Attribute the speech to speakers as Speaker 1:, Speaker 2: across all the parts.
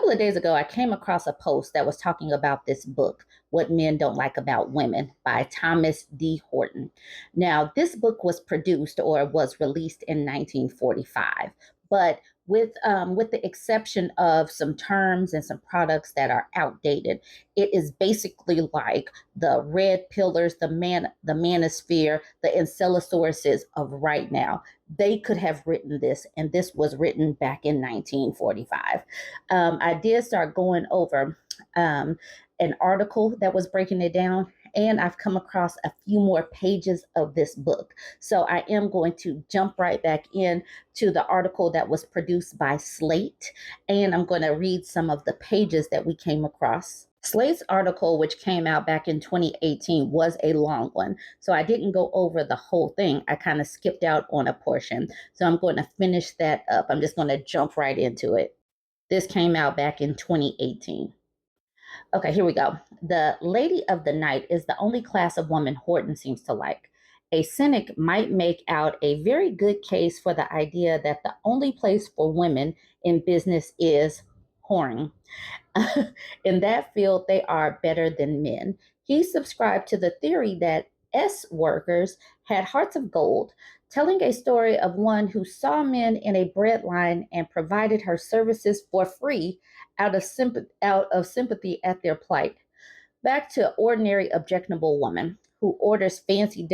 Speaker 1: couple of days ago, I came across a post that was talking about this book, What Men Don't Like About Women by Thomas D. Horton. Now, this book was produced or was released in 1945, but with the exception of some terms and some products that are outdated, it is basically like the red pillars, the manosphere, the encelosauruses of right now. They could have written this, and this was written back in 1945. I did start going over an article that was breaking it down, and I've come across a few more pages of this book. So I am going to jump right back in to the article that was produced by Slate, and I'm going to read some of the pages that we came across. Slate's article, which came out back in 2018, was a long one. So I didn't go over the whole thing. I kind of skipped out on a portion. So I'm going to finish that up. I'm just going to jump right into it. This came out back in 2018. Okay, here we go. The lady of the night is the only class of woman Horton seems to like. A cynic might make out a very good case for the idea that the only place for women in business is whoring. In that field, they are better than men. He subscribed to the theory that S workers had hearts of gold, telling a story of one who saw men in a bread line and provided her services for free out of sympathy at their plight. Back to ordinary objectionable woman who orders fancy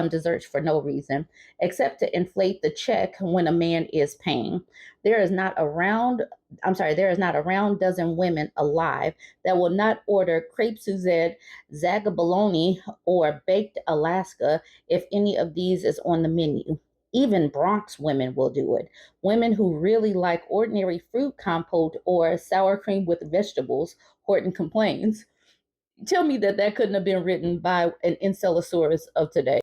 Speaker 1: desserts for no reason, except to inflate the check when a man is paying. There is not a round, there is not a round dozen women alive that will not order crepe Suzette, zagabaloni, or baked Alaska if any of these is on the menu. Even Bronx women will do it. Women who really like ordinary fruit compote or sour cream with vegetables, Horton complains. Tell me that that couldn't have been written by an Encelosaurus of today.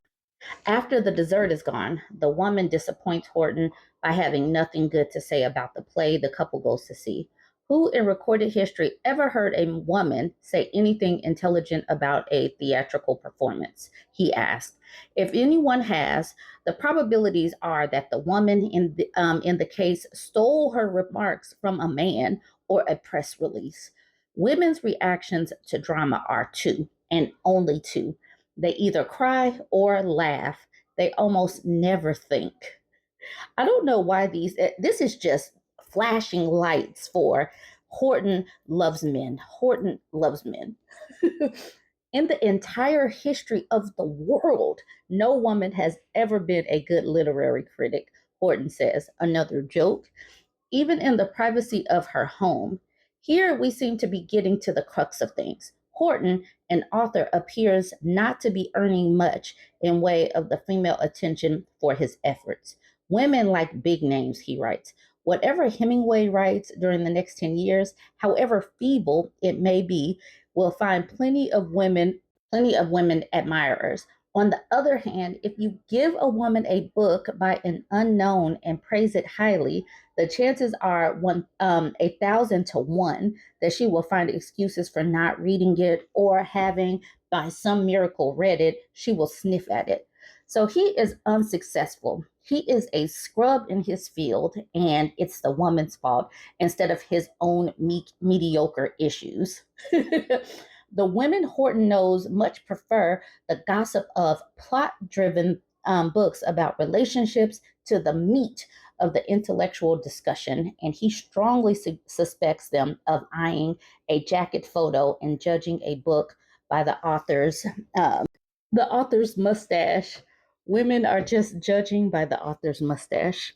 Speaker 1: After the dessert is gone, the woman disappoints Horton by having nothing good to say about the play the couple goes to see. Who in recorded history ever heard a woman say anything intelligent about a theatrical performance? He asked. If anyone has, the probabilities are that the woman in the case stole her remarks from a man or a press release. Women's reactions to drama are two, and only two. They either cry or laugh. They almost never think. I don't know why this is just flashing lights for Horton loves men. Horton loves men. In the entire history of the world, no woman has ever been a good literary critic, Horton says. Another joke. Even in the privacy of her home. Here we seem to be getting to the crux of things. Horton, an author, appears not to be earning much in way of the female attention for his efforts. Women like big names, he writes. Whatever Hemingway writes during the next 10 years, however feeble it may be, will find plenty of women admirers. On the other hand, if you give a woman a book by an unknown and praise it highly, the chances are 1,000 to 1 that she will find excuses for not reading it or having, by some miracle, read it. She will sniff at it. So he is unsuccessful. He is a scrub in his field, and it's the woman's fault instead of his own mediocre issues. The women Horton knows much prefer the gossip of plot driven books about relationships to the meat of the intellectual discussion, and he strongly suspects them of eyeing a jacket photo and judging a book by the author's mustache. Women are just judging by the author's mustache.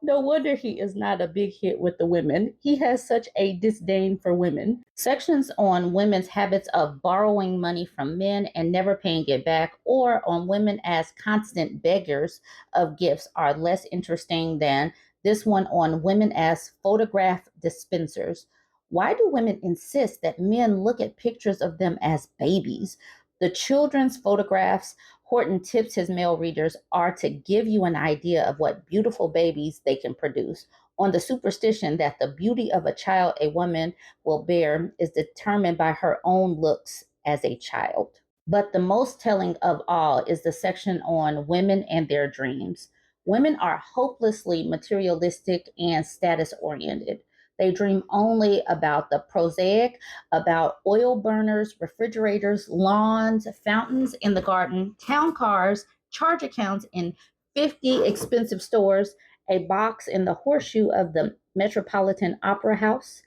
Speaker 1: No wonder he is not a big hit with the women. He has such a disdain for women. Sections on women's habits of borrowing money from men and never paying it back, or on women as constant beggars of gifts, are less interesting than this one on women as photograph dispensers. Why do women insist that men look at pictures of them as babies? The children's photographs Horton tips his male readers are to give you an idea of what beautiful babies they can produce, on the superstition that the beauty of a child a woman will bear is determined by her own looks as a child. But the most telling of all is the section on women and their dreams. Women are hopelessly materialistic and status oriented. They dream only about the prosaic, about oil burners, refrigerators, lawns, fountains in the garden, town cars, charge accounts in 50 expensive stores, a box in the horseshoe of the Metropolitan Opera House.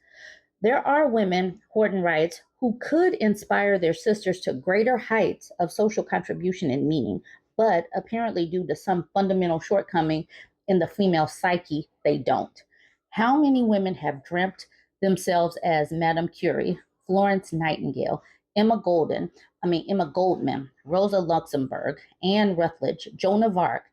Speaker 1: There are women, Horton writes, who could inspire their sisters to greater heights of social contribution and meaning, but apparently, due to some fundamental shortcoming in the female psyche, they don't. How many women have dreamt themselves as Madame Curie, Florence Nightingale, Emma Goldman, Rosa Luxemburg, Anne Rutledge, Joan of Arc,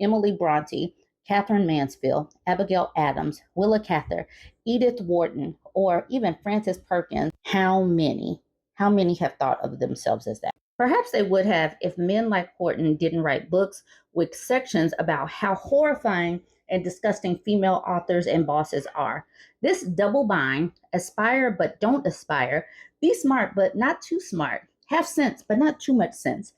Speaker 1: Emily Bronte, Catherine Mansfield, Abigail Adams, Willa Cather, Edith Wharton, or even Frances Perkins? How many? How many have thought of themselves as that? Perhaps they would have if men like Horton didn't write books with sections about how horrifying and disgusting female authors and bosses are. This double bind, aspire but don't aspire, be smart but not too smart, have sense but not too much sense,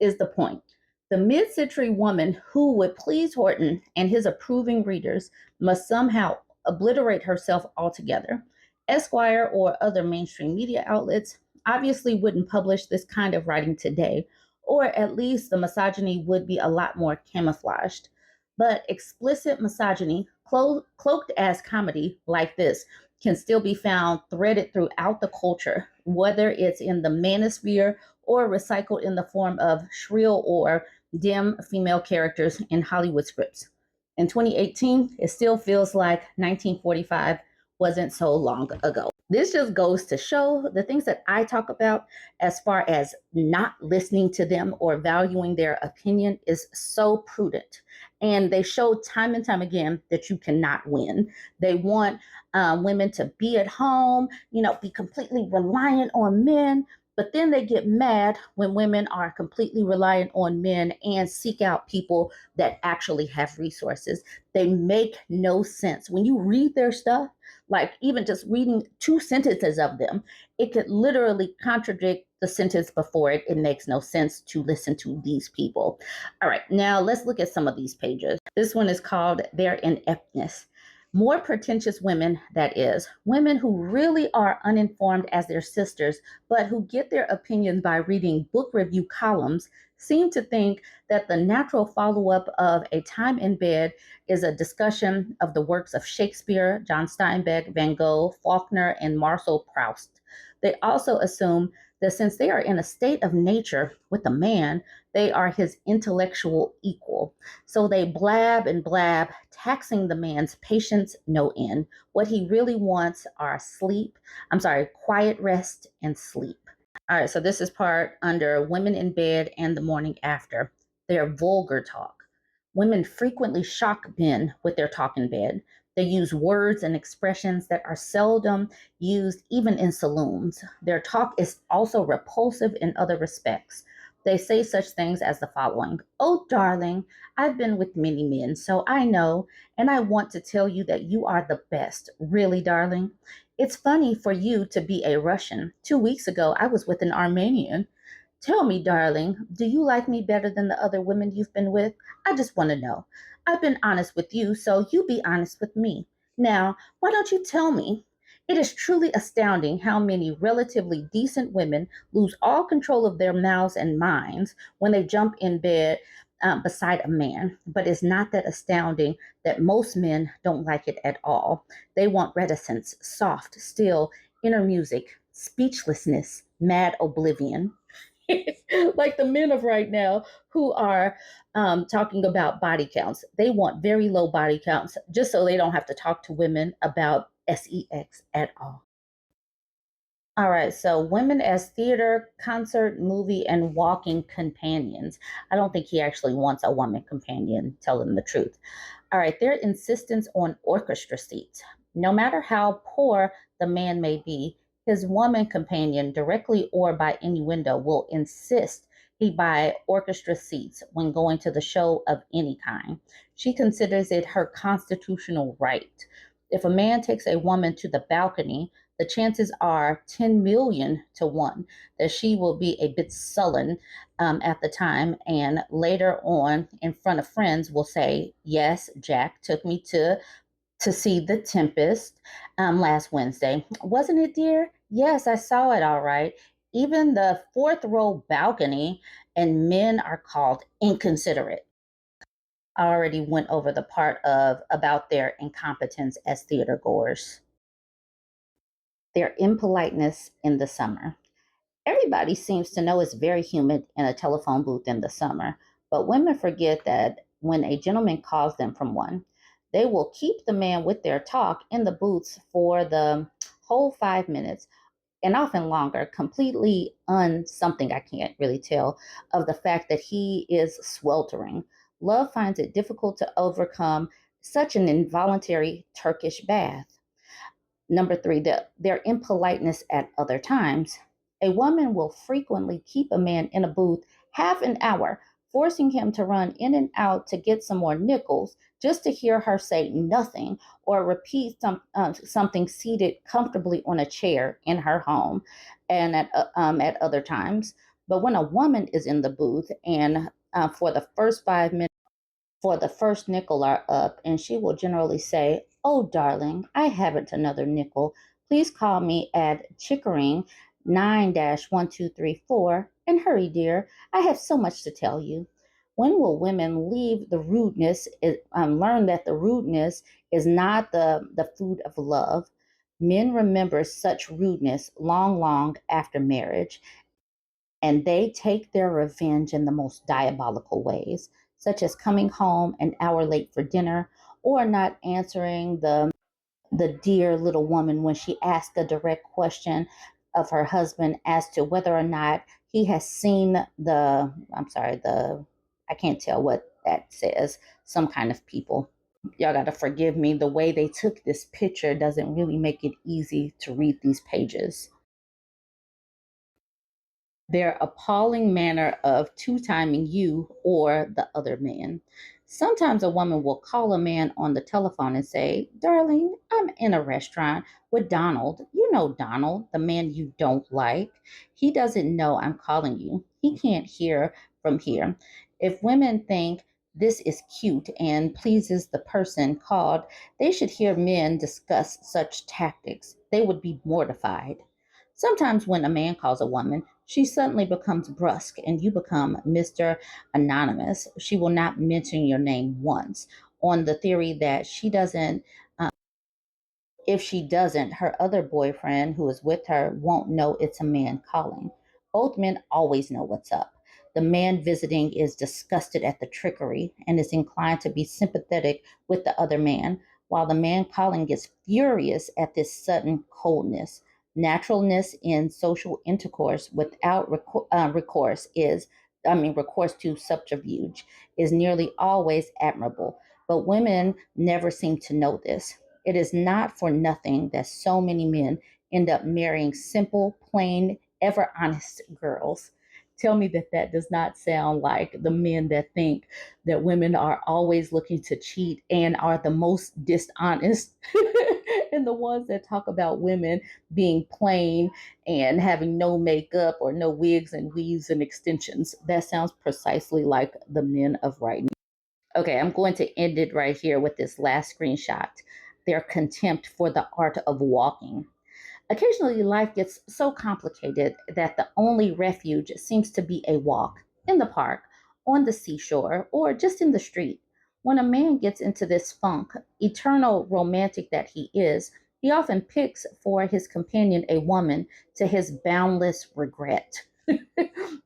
Speaker 1: is the point. The mid century woman who would please Horton and his approving readers must somehow obliterate herself altogether. Esquire or other mainstream media outlets obviously wouldn't publish this kind of writing today, or at least the misogyny would be a lot more camouflaged. But explicit misogyny, cloaked as comedy like this, can still be found threaded throughout the culture, whether it's in the manosphere or recycled in the form of shrill or dim female characters in Hollywood scripts. In 2018, it still feels like 1945 wasn't so long ago. This just goes to show the things that I talk about as far as not listening to them or valuing their opinion is so prudent. And they show time and time again that you cannot win. They want women to be at home, be completely reliant on men. But then they get mad when women are completely reliant on men and seek out people that actually have resources. They make no sense. When you read their stuff, like even just reading two sentences of them, it could literally contradict the sentence before it. It makes no sense to listen to these people. All right, now let's look at some of these pages. This one is called Their Ineptness. More pretentious women, that is, women who really are uninformed as their sisters, but who get their opinions by reading book review columns, seem to think that the natural follow up of A Time in Bed is a discussion of the works of Shakespeare, John Steinbeck, Van Gogh, Faulkner, and Marcel Proust. They also assume that since they are in a state of nature with a man, they are his intellectual equal. So they blab and blab, taxing the man's patience no end. What he really wants are quiet rest and sleep. All right, so this is part under Women in Bed and the Morning After. Their vulgar talk. Women frequently shock men with their talk in bed. They use words and expressions that are seldom used even in saloons. Their talk is also repulsive in other respects. They say such things as the following: "Oh, darling, I've been with many men, so I know, and I want to tell you that you are the best. Really, darling? It's funny for you to be a Russian. 2 weeks ago, I was with an Armenian. Tell me, darling, do you like me better than the other women you've been with? I just want to know. I've been honest with you, so you be honest with me. Now, why don't you tell me?" It is truly astounding how many relatively decent women lose all control of their mouths and minds when they jump in bed beside a man. But it's not that astounding that most men don't like it at all. They want reticence, soft, still, inner music, speechlessness, mad oblivion. Like the men of right now who are talking about body counts. They want very low body counts just so they don't have to talk to women about sex at all. All right, so women as theater, concert, movie, and walking companions. I don't think he actually wants a woman companion, tell him the truth. All right, their insistence on orchestra seats. No matter how poor the man may be, his woman companion, directly or by innuendo, will insist he buy orchestra seats when going to the show of any kind. She considers it her constitutional right. If a man takes a woman to the balcony, the chances are 10 million to 1 that she will be a bit sullen at the time, and later on in front of friends will say, "Yes, Jack took me to to see The Tempest last Wednesday. Wasn't it, dear? Yes, I saw it all right. Even the fourth row balcony, and men are called inconsiderate. I already went over the part of about their incompetence as theatergoers, their impoliteness in the summer. Everybody seems to know it's very humid in a telephone booth in the summer, but women forget that when a gentleman calls them from one, they will keep the man with their talk in the booths for the whole 5 minutes and often longer, completely something I can't really tell of the fact that he is sweltering. Love finds it difficult to overcome such an involuntary Turkish bath. Number three, their impoliteness at other times. A woman will frequently keep a man in a booth half an hour, forcing him to run in and out to get some more nickels just to hear her say nothing or repeat something seated comfortably on a chair in her home and at other times. But when a woman is in the booth and for the first 5 minutes, for the first nickel are up, and she will generally say, "Oh, darling, I haven't another nickel. Please call me at Chickering 9-1234 and hurry, dear. I have so much to tell you." When will women leave the rudeness, learn that the rudeness is not the food of love? Men remember such rudeness long, long after marriage, and they take their revenge in the most diabolical ways, such as coming home an hour late for dinner or not answering the dear little woman when she asks a direct question of her husband as to whether or not he has seen the I can't tell what that says, some kind of people. Y'all got to forgive me. The way they took this picture doesn't really make it easy to read these pages. Their appalling manner of two-timing you or the other man. Sometimes a woman will call a man on the telephone and say, "Darling, I'm in a restaurant with Donald. You know Donald, the man you don't like. He doesn't know I'm calling you. He can't hear from here." If women think this is cute and pleases the person called, they should hear men discuss such tactics. They would be mortified. Sometimes when a man calls a woman, she suddenly becomes brusque and you become Mr. Anonymous. She will not mention your name once on the theory that she doesn't if she doesn't, her other boyfriend who is with her won't know it's a man calling. Both men always know what's up. The man visiting is disgusted at the trickery and is inclined to be sympathetic with the other man, while the man calling gets furious at this sudden coldness. Naturalness in social intercourse without recourse to subterfuge is nearly always admirable, but women never seem to know this. It is not for nothing that so many men end up marrying simple, plain, ever honest girls. Tell me that that does not sound like the men that think that women are always looking to cheat and are the most dishonest, and the ones that talk about women being plain and having no makeup or no wigs and weaves and extensions. That sounds precisely like the men of right now. Okay, I'm going to end it right here with this last screenshot. Their contempt for the art of walking. Occasionally, life gets so complicated that the only refuge seems to be a walk in the park, on the seashore, or just in the street. When a man gets into this funk, eternal romantic that he is, he often picks for his companion a woman to his boundless regret.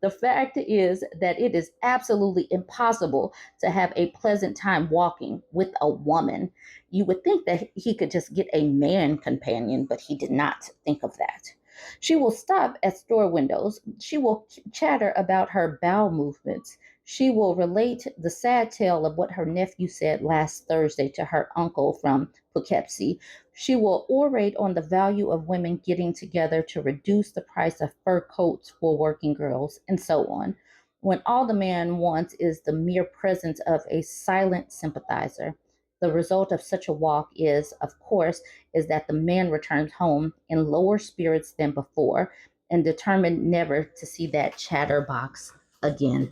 Speaker 1: The fact is that it is absolutely impossible to have a pleasant time walking with a woman. You would think that he could just get a man companion, but he did not think of that. She will stop at store windows. She will chatter about her bowel movements. She will relate the sad tale of what her nephew said last Thursday to her uncle from Poughkeepsie. She will orate on the value of women getting together to reduce the price of fur coats for working girls, and so on, when all the man wants is the mere presence of a silent sympathizer. The result of such a walk is, of course, is that the man returns home in lower spirits than before and determined never to see that chatterbox again.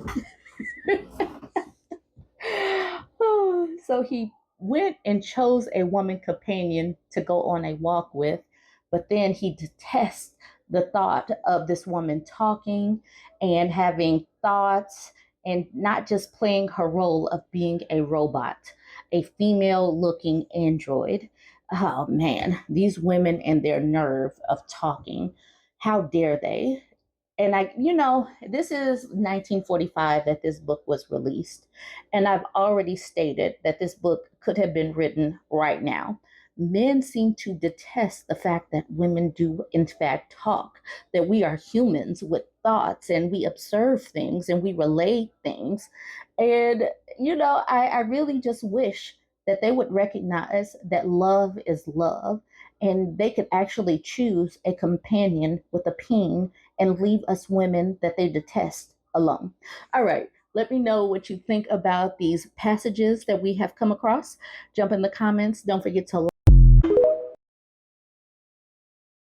Speaker 1: So he went and chose a woman companion to go on a walk with, but then he detests the thought of this woman talking and having thoughts and not just playing her role of being a robot, a female looking android. Oh man, these women and their nerve of talking. How dare they? And this is 1945 that this book was released. And I've already stated that this book could have been written right now. Men seem to detest the fact that women do, in fact, talk, that we are humans with thoughts and we observe things and we relate things. And, I really just wish that they would recognize that love is love and they could actually choose a companion with a peen and leave us women that they detest alone. All right. Let me know what you think about these passages that we have come across. Jump in the comments. Don't forget to